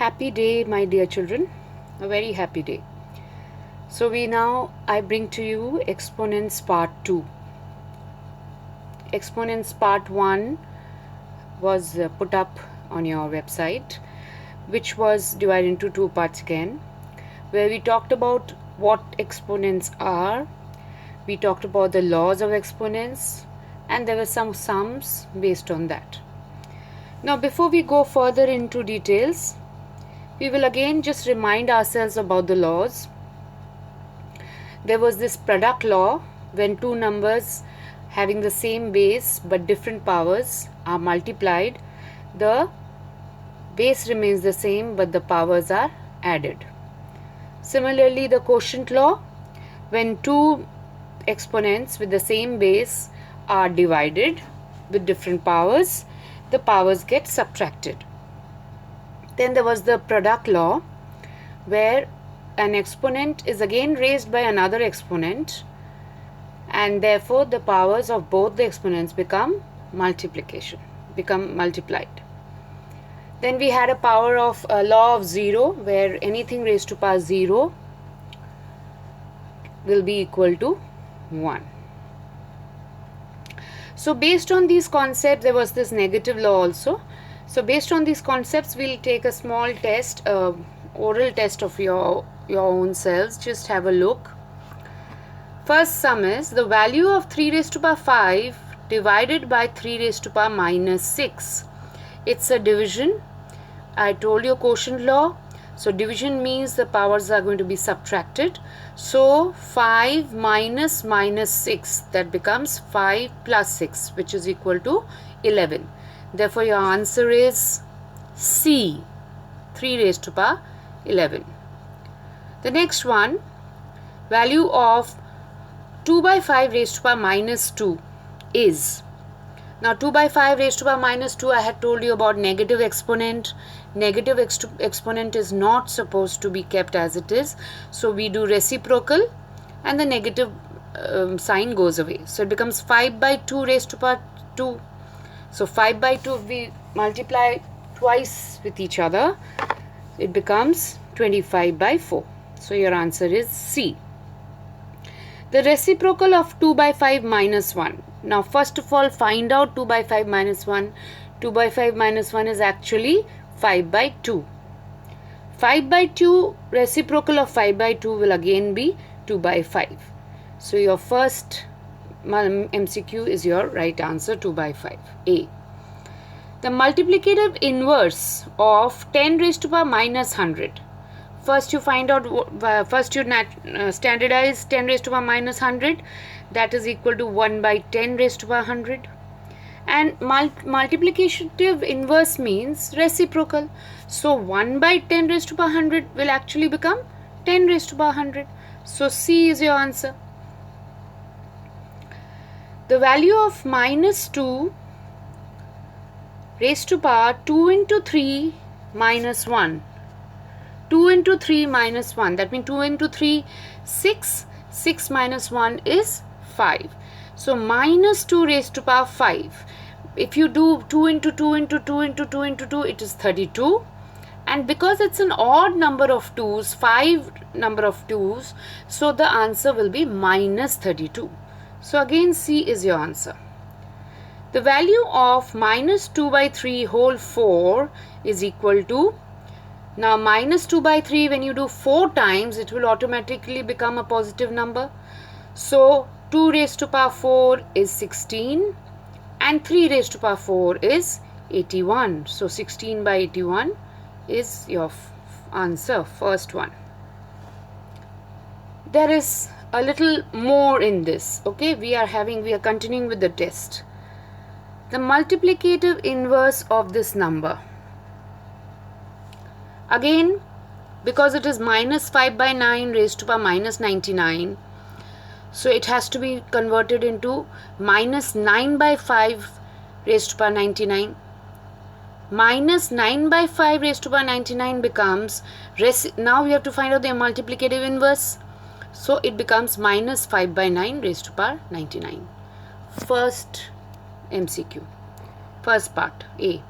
Happy day, my dear children. A very happy day. So I bring to you exponents part 2. Exponents part 1 was put up on your website, which was divided into 2 parts again, where we talked about what exponents are, we talked about the laws of exponents, and there were some sums based on that. Now, before we go further into details, we will again just remind ourselves about the laws. There was this product law. When two numbers having the same base but different powers are multiplied, the base remains the same but the powers are added. Similarly, the quotient law, when two exponents with the same base are divided with different powers, the powers get subtracted. Then there was the product law, where an exponent is again raised by another exponent, and therefore the powers of both the exponents become multiplied. Then we had a law of 0, where anything raised to power 0 will be equal to 1. So based on these concepts, there was this negative law also. So based on these concepts, we'll take a small test, oral test of your own selves. Just have a look. First sum is the value of 3 raised to power 5 divided by 3 raised to power minus 6. It's a division. I told you quotient law. So division means the powers are going to be subtracted. So 5 minus 6, that becomes 5 plus 6, which is equal to 11. Therefore, your answer is C, 3 raised to power 11. The next one, value of 2 by 5 raised to power minus 2 is. Now 2 by 5 raised to power minus 2, I had told you about negative exponent. Negative exponent is not supposed to be kept as it is. So we do reciprocal and the negative sign goes away. So it becomes 5 by 2 raised to power 2. So 5 by 2, we multiply twice with each other, it becomes 25 by 4. So your answer is C. The reciprocal of 2 by 5 minus 1. Now first of all, find out 2 by 5 minus 1. 2 by 5 minus 1 is actually 5 by 2. 5 by 2, reciprocal of 5 by 2 will again be 2 by 5. So your first MCQ is your right answer, 2 by 5, A. The multiplicative inverse of 10 raised to power minus 100. First you find out, standardize 10 raised to power minus 100. That is equal to 1 by 10 raised to power 100. And multiplicative inverse means reciprocal. So 1 by 10 raised to power 100 will actually become 10 raised to power 100. So C is your answer. The value of minus 2 raised to power 2 into 3 minus 1. 2 into 3 minus 1. That means 2 into 3, 6. 6 minus 1 is 5. So minus 2 raised to power 5. If you do 2 into 2 into 2 into 2 into 2, it is 32. And because it's an odd number of 2's, 5 number of 2's, so the answer will be minus 32. So again, C is your answer. The value of minus 2 by 3 whole 4 is equal to, now minus 2 by 3, when you do 4 times, it will automatically become a positive number. So 2 raised to power 4 is 16 and 3 raised to power 4 is 81. So 16 by 81 is your answer, first one. There is a little more in this. Okay, we are continuing with the test. The multiplicative inverse of this number. Again, because it is minus 5 by 9 raised to power minus 99, so it has to be converted into minus 9 by 5 raised to power 99. Minus 9 by 5 raised to power 99 becomes, now we have to find out the multiplicative inverse. So it becomes minus 5 by 9 raised to power 99. First MCQ. First part, A.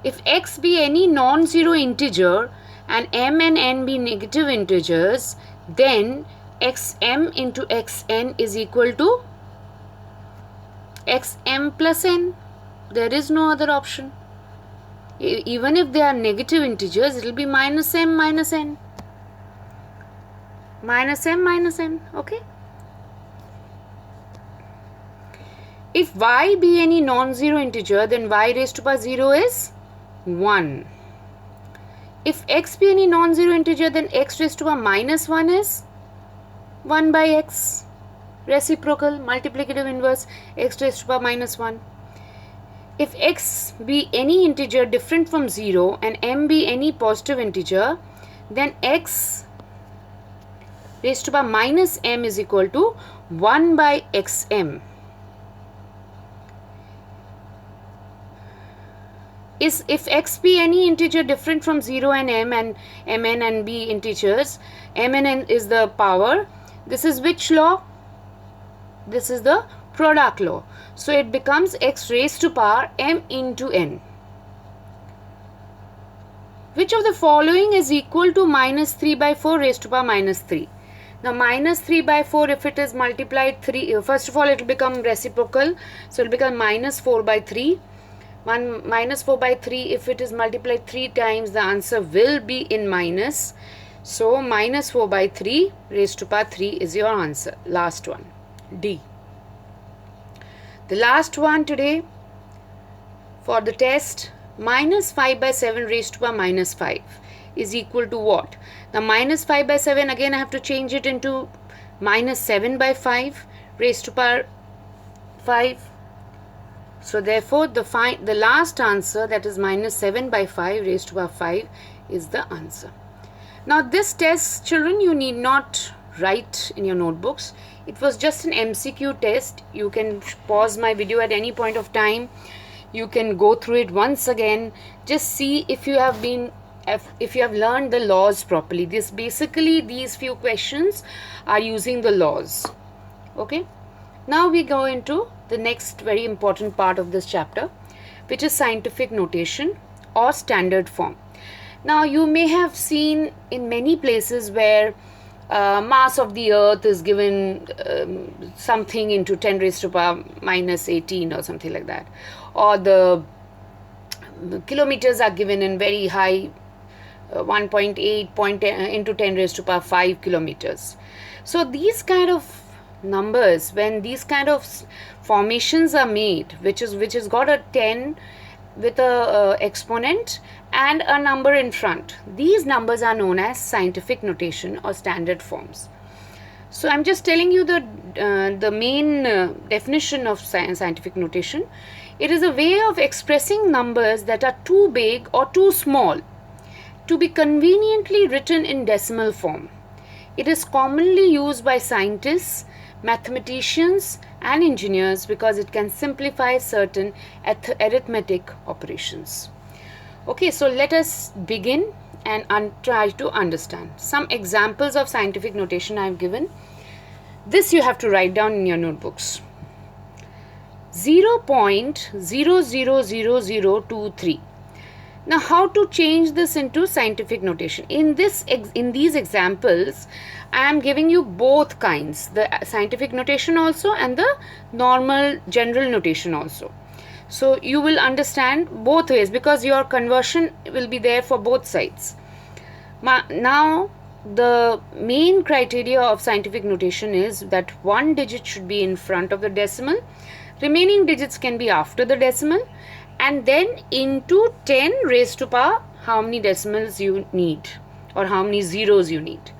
If x be any non-zero integer and m and n be negative integers, then xm into xn is equal to xm plus n. There is no other option. Even if they are negative integers, it will be minus m minus n. Minus m minus n. Okay. If y be any non-zero integer, then y raised to power 0 is 1. If x be any non-zero integer, then x raised to power minus 1 is 1 by x. Reciprocal, multiplicative inverse, x raised to power minus 1. If x be any integer different from 0 and m be any positive integer, then x raised to power minus m is equal to 1 by xm. If x be any integer different from 0 and m and mn and b integers, mn is the power. This is which law? This is the product law. So it becomes x raised to power m into n. Which of the following is equal to minus 3 by 4 raised to power minus 3? Now minus 3 by 4, if it is multiplied 3, first of all it will become reciprocal. So it will become minus 4 by 3. Minus 4 by 3, if it is multiplied 3 times, the answer will be in minus. So minus 4 by 3 raised to power 3 is your answer. Last one, D. The last one today for the test, minus 5 by 7 raised to power minus 5 is equal to what? Now minus 5 by 7, again I have to change it into minus 7 by 5 raised to power 5. So therefore the last answer, that is minus 7 by 5 raised to power 5, is the answer. Now this test, children, you need not write in your notebooks. It was just an MCQ test. You can pause my video at any point of time. You can go through it once again. Just see if you have learned the laws properly. These few questions are using the laws. Okay. Now we go into the next very important part of this chapter, which is scientific notation or standard form. Now you may have seen in many places where mass of the earth is given something into 10 raised to power minus 18 or something like that, or the kilometers are given in very high 1.8 into 10 raised to power 5 kilometers. So these kind of numbers, when these kind of formations are made, which has got a 10 with a exponent and a number in front, these numbers are known as scientific notation or standard forms. So I'm just telling you the main definition of scientific notation. It is a way of expressing numbers that are too big or too small to be conveniently written in decimal form. It is commonly used by scientists, mathematicians and engineers because it can simplify certain arithmetic operations. Okay, so let us begin and try to understand. Some examples of scientific notation I have given. This you have to write down in your notebooks. 0.000023. Now how to change this into scientific notation? In these examples, I am giving you both kinds, the scientific notation also and the normal general notation also. So you will understand both ways because your conversion will be there for both sides. Now the main criteria of scientific notation is that one digit should be in front of the decimal, remaining digits can be after the decimal, and then into 10 raised to power how many decimals you need or how many zeros you need.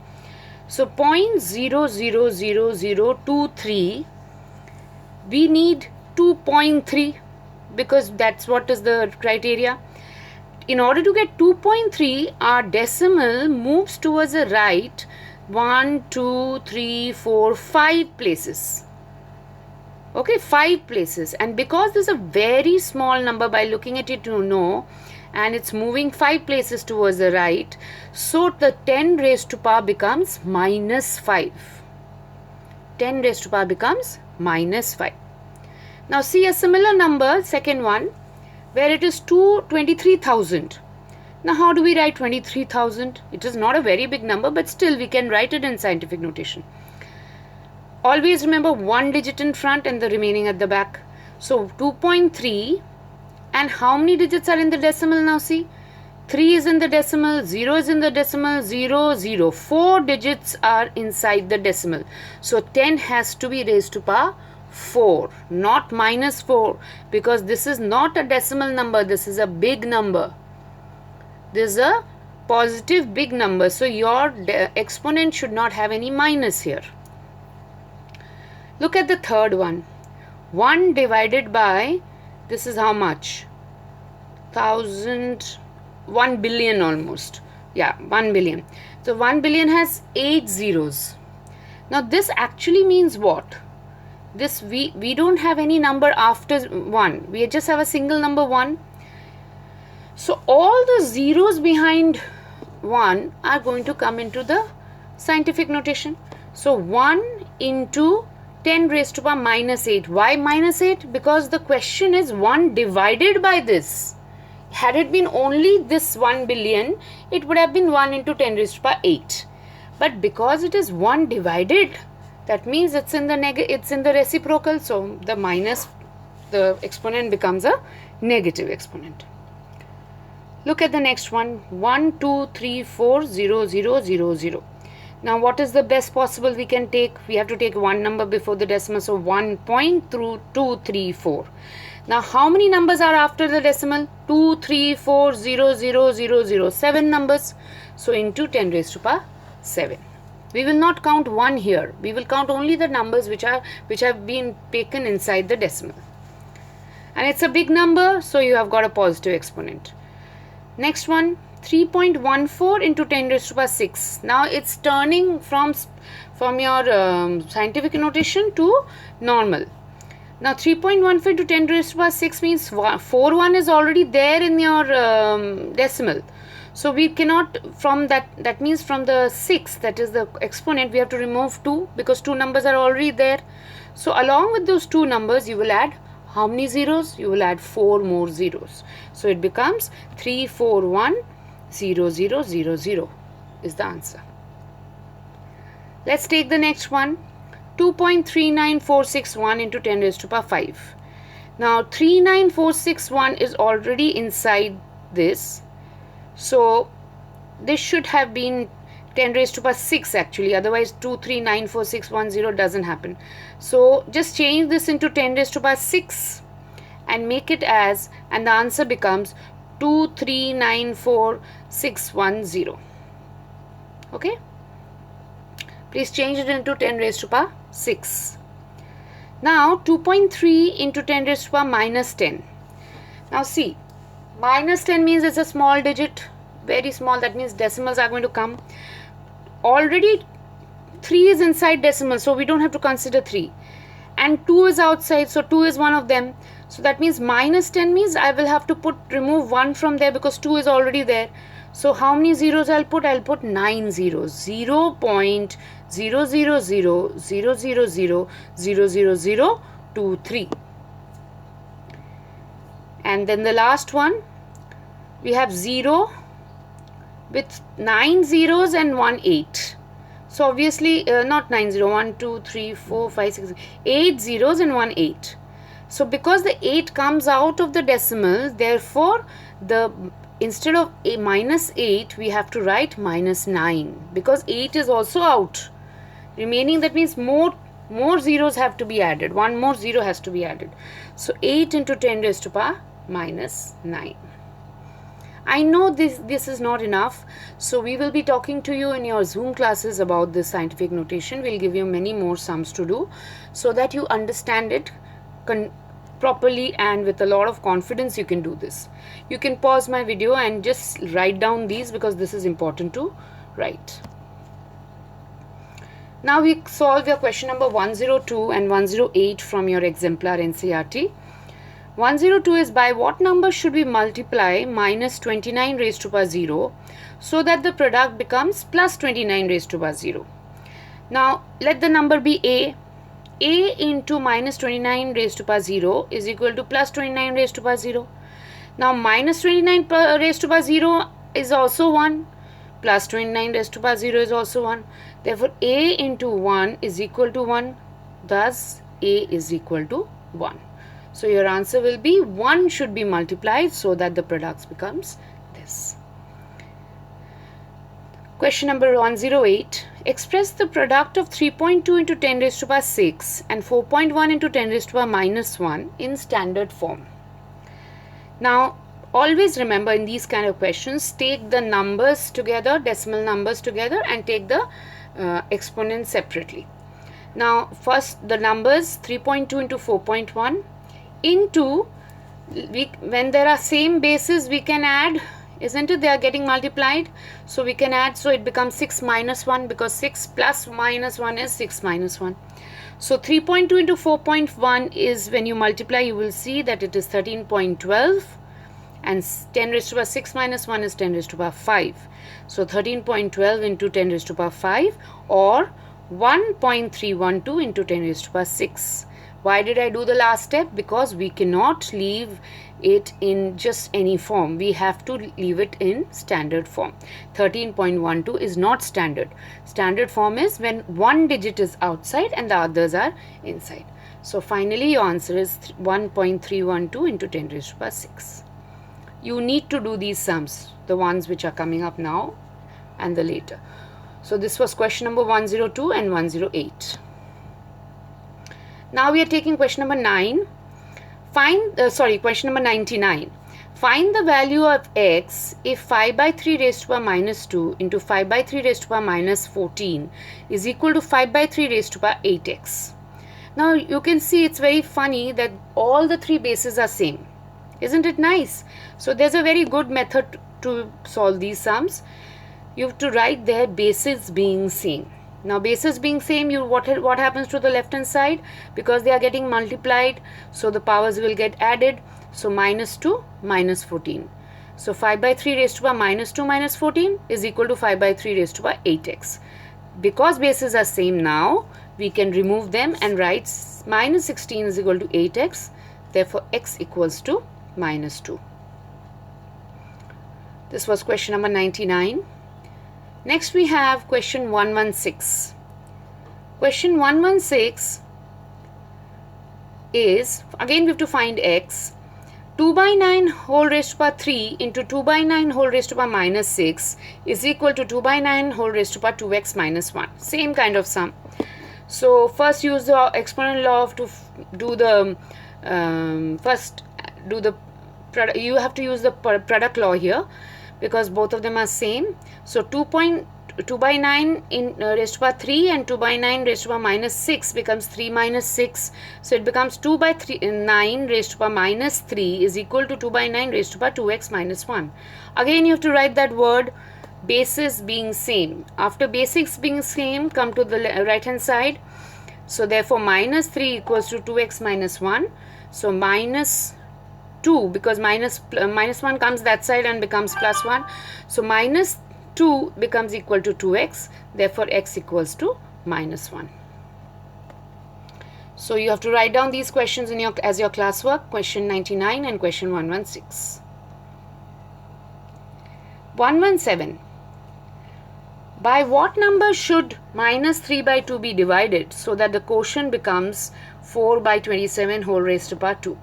So 0.000023, we need 2.3 because that's what is the criteria. In order to get 2.3, our decimal moves towards the right 1, 2, 3, 4, 5 places. Okay, 5 places, and because this is a very small number, by looking at it you know, and it's moving 5 places towards the right, so the 10 raised to power becomes minus 5. 10 raised to power becomes minus 5. Now see a similar number, second one, where it is 23,000. Now how do we write 23,000? It is not a very big number, but still we can write it in scientific notation. Always remember one digit in front and the remaining at the back. So 2.3, and how many digits are in the decimal now? See, 3 is in the decimal, 0 is in the decimal, 0, 0. 4 digits are inside the decimal. So 10 has to be raised to power 4, not minus 4, because this is not a decimal number, this is a big number. This is a positive big number, so your exponent should not have any minus here. Look at the third one. 1 divided by, this is how much? 1 billion almost. Yeah, 1 billion. So 1 billion has 8 zeros. Now this actually means what? This we don't have any number after 1. We just have a single number 1. So all the zeros behind 1 are going to come into the scientific notation. So 1 into 10 raised to power minus 8. Why minus 8? Because the question is 1 divided by this. Had it been only this 1 billion, it would have been 1 into 10 raised to power 8. But because it is 1 divided, that means it's in the reciprocal, so the exponent becomes a negative exponent. Look at the next one. 1, 2, 3, 4, 0, 0, 0, 0. Now what is the best possible we can take? We have to take one number before the decimal, so 1.234. Now how many numbers are after the decimal? 2, 3, 4, 0, 0, 0, 0. 7 numbers. So into 10 raised to power 7. We will not count 1 here. We will count only the numbers which have been taken inside the decimal. And it's a big number, so you have got a positive exponent. Next one, 3.14 into 10 raised to power 6. Now it's turning from your scientific notation to normal. Now 3.14 into 10 raised to power 6 means 4 is already there in your decimal. So we cannot, from that means from the 6, that is the exponent, we have to remove 2 because 2 numbers are already there. So along with those 2 numbers, you will add how many zeros? You will add 4 more zeros. So it becomes 3410000 is the answer. Let's take the next one. 2.39461 into 10 raised to power 5. Now 39461 is already inside this. So this should have been 10 raised to power 6 actually, otherwise 2394610 doesn't happen. So just change this into 10 raised to power 6 and make it as, and the answer becomes 2394610. Okay, please change it into 10 raised to power 6. Now 2.3 into 10 raised to power minus 10. Now see, minus 10 means it's a small digit, very small, that means decimals are going to come. Already 3 is inside decimal, so we don't have to consider 3, and 2 is outside, so 2 is one of them. So that means minus 10 means I will have to remove 1 from there because 2 is already there. So how many zeros I'll put? I'll put 9 zeros. 0.00000000023. And then the last one, we have 0 with 9 zeros and 1 8. So obviously not 9 0, 1 2 3 4 5 6 8 zeros and 1 8. So because the 8 comes out of the decimal, therefore instead of minus 8 we have to write minus 9 because 8 is also out. Remaining, that means more zeros have to be added. One more zero has to be added. So 8 into 10 raised to power minus 9. I know this is not enough, so we will be talking to you in your Zoom classes about this scientific notation. We'll give you many more sums to do so that you understand it properly, and with a lot of confidence you can do this. You can pause my video and just write down these because this is important to write. Now we solve your question number 102 and 108 from your exemplar NCERT. 102 is, by what number should we multiply minus 29 raised to power 0 so that the product becomes plus 29 raised to power 0. Now let the number be A. A into minus 29 raised to power 0 is equal to plus 29 raised to power 0. Now minus 29 raised to power 0 is also 1. Plus 29 raised to power 0 is also 1. Therefore, A into 1 is equal to 1. Thus, A is equal to 1. So, your answer will be 1 should be multiplied so that the product becomes this. Question number 108. Express the product of 3.2 into 10 raised to power 6 and 4.1 into 10 raised to power minus 1 in standard form. Now, always remember in these kind of questions, take the numbers together, decimal numbers together, and take the exponents separately. Now, first the numbers 3.2 into 4.1 into, when there are same bases, we can add, isn't it? They are getting multiplied. So, we can add, so it becomes 6 minus 1, because 6 plus minus 1 is 6 minus 1. So, 3.2 into 4.1 is, when you multiply, you will see that it is 13.12. And 10 raised to power 6 minus 1 is 10 raised to power 5. So, 13.12 into 10 raised to power 5, or 1.312 into 10 raised to power 6. Why did I do the last step? Because we cannot leave it in just any form. We have to leave it in standard form. 13.12 is not standard. Standard form is when one digit is outside and the others are inside. So, finally, your answer is 1.312 into 10 raised to power 6. You need to do these sums, the ones which are coming up now and the later. So, this was question number 102 and 108. Now, we are taking question number 9. Question number 99. Find the value of x if 5 by 3 raised to power minus 2 into 5 by 3 raised to power minus 14 is equal to 5 by 3 raised to power 8x. Now, you can see it's very funny that all the three bases are same. Isn't it nice? So, there's a very good method to solve these sums. You have to write their bases being same. Now, bases being same, what happens to the left hand side? Because they are getting multiplied, so the powers will get added. So, minus 2 minus 14. So, 5 by 3 raised to power minus 2 minus 14 is equal to 5 by 3 raised to power 8x. Because bases are same now, we can remove them and write minus 16 is equal to 8x. Therefore, x equals to minus 2. This was question number 99. Next we have question 116. Question 116 is, again we have to find x. 2 by 9 whole raised to power 3 into 2 by 9 whole raised to power minus 6 is equal to 2 by 9 whole raised to power 2x minus 1. Same kind of sum. So, first use the exponent law to do the, you have to use the product law here because both of them are same. So, 2 by 9 in raised to power 3 and 2 by 9 raised to power minus 6 becomes 3 minus 6. So, it becomes 2 by 9 raised to power minus 3 is equal to 2 by 9 raised to power 2x minus 1. Again, you have to write that word bases being same. After bases being same, come to the right hand side. So, therefore, minus 3 equals to 2x minus 1. So, minus 2, because minus 1 comes that side and becomes plus 1. So, minus 2 becomes equal to 2x. Therefore, x equals to minus 1. So, you have to write down these questions in as your classwork, question 99 and question 116. 117. By what number should minus 3 by 2 be divided so that the quotient becomes 4 by 27 whole raised to power 2?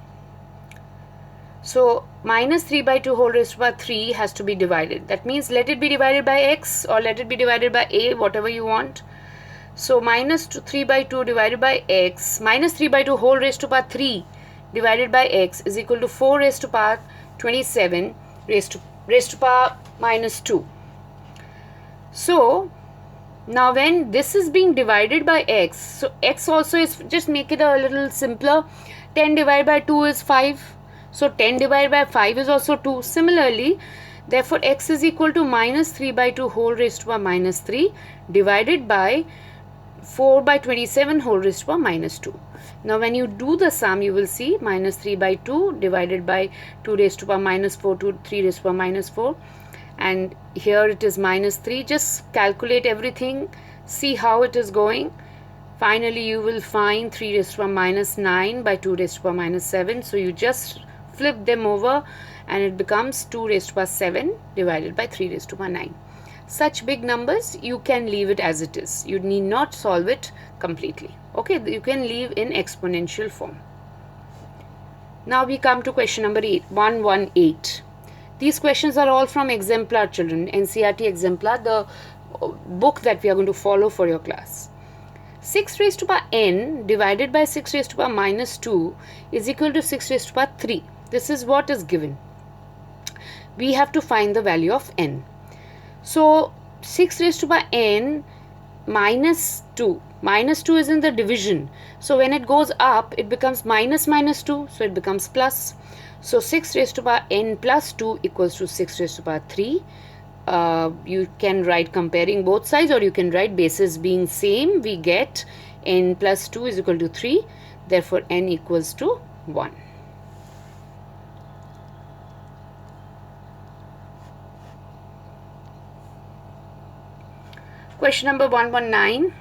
So, minus 3 by 2 whole raised to power 3 has to be divided. That means let it be divided by x or let it be divided by a, whatever you want. So, minus 3 by 2 divided by x, minus 3 by 2 whole raised to power 3 divided by x is equal to 4 raised to power 27 raised to power minus 2. So, now when this is being divided by x, so x also is, just make it a little simpler. 10 divided by 2 is 5. So, 10 divided by 5 is also 2. Similarly, therefore, x is equal to minus 3 by 2 whole raised to power minus 3 divided by 4 by 27 whole raised to power minus 2. Now, when you do the sum, you will see minus 3 by 2 divided by 2 raised to power minus 4 to 3 raised to power minus 4. And here it is minus 3. Just calculate everything. See how it is going. Finally, you will find 3 raised to power minus 9 by 2 raised to power minus 7. So, you just flip them over and it becomes 2 raised to power 7 divided by 3 raised to power 9. Such big numbers, you can leave it as it is. You need not solve it completely. Okay, you can leave in exponential form. Now we come to question number 118. These questions are all from Exemplar, children, NCERT Exemplar, the book that we are going to follow for your class. 6 raised to power n divided by 6 raised to power minus 2 is equal to 6 raised to power 3. This is what is given. We have to find the value of n. So 6 raised to power n minus 2. Minus 2 is in the division. So when it goes up, it becomes minus minus 2. So it becomes plus. So 6 raised to power n plus 2 equals to 6 raised to power 3. You can write comparing both sides, or you can write bases being same. We get n plus 2 is equal to 3. Therefore n equals to 1. Question number 119.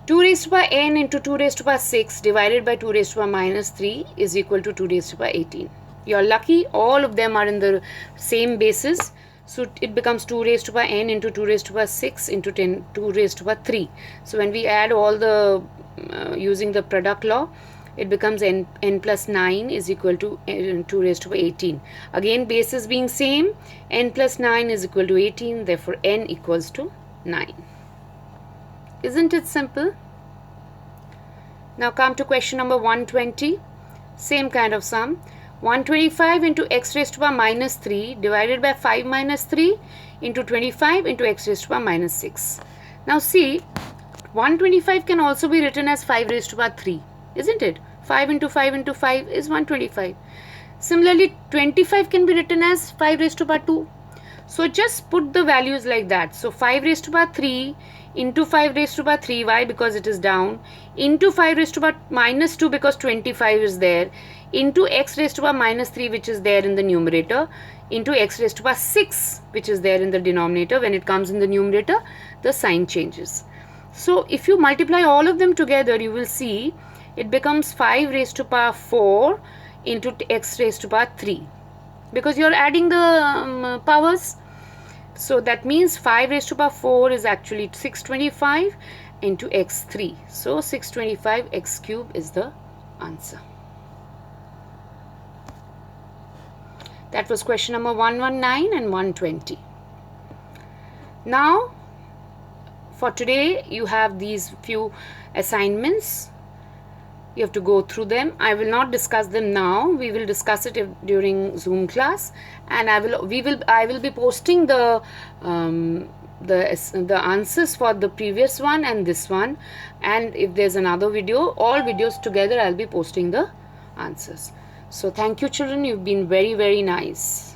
2 raised to power n into 2 raised to power 6 divided by 2 raised to power minus 3 is equal to 2 raised to power 18. You are lucky, all of them are in the same basis. So it becomes 2 raised to power n into 2 raised to power 6 into 2 raised to power 3. So when we add all the using the product law, it becomes n plus 9 is equal to 2 raised to power 18. Again, bases being same, n plus 9 is equal to 18. Therefore n equals to 9. Isn't it simple? Now come to question number 120. Same kind of sum. 125 into x raised to power minus 3 divided by 5 minus 3 into 25 into x raised to power minus 6. Now see, 125 can also be written as 5 raised to power 3, isn't it? 5 into 5 into 5 is 125. Similarly, 25 can be written as 5 raised to power 2. So just put the values like that. So 5 raised to power 3 into 5 raised to power 3, why? Because it is down, into 5 raised to power minus 2 because 25 is there, into x raised to power minus 3 which is there in the numerator, into x raised to power 6 which is there in the denominator. When it comes in the numerator, the sign changes. So if you multiply all of them together, you will see it becomes 5 raised to power 4 into x raised to power 3, because you are adding the powers. So that means 5 raised to power 4 is actually 625 into x3. So 625 x cube is the answer. That was question number 119 and 120. Now for today you have these few assignments. You have to go through them. I will not discuss them now. We will discuss it during Zoom class, and I will be posting the answers for the previous one and this one, and if there's another video, all videos together, I'll be posting the answers. So thank you, children. You've been very, very nice.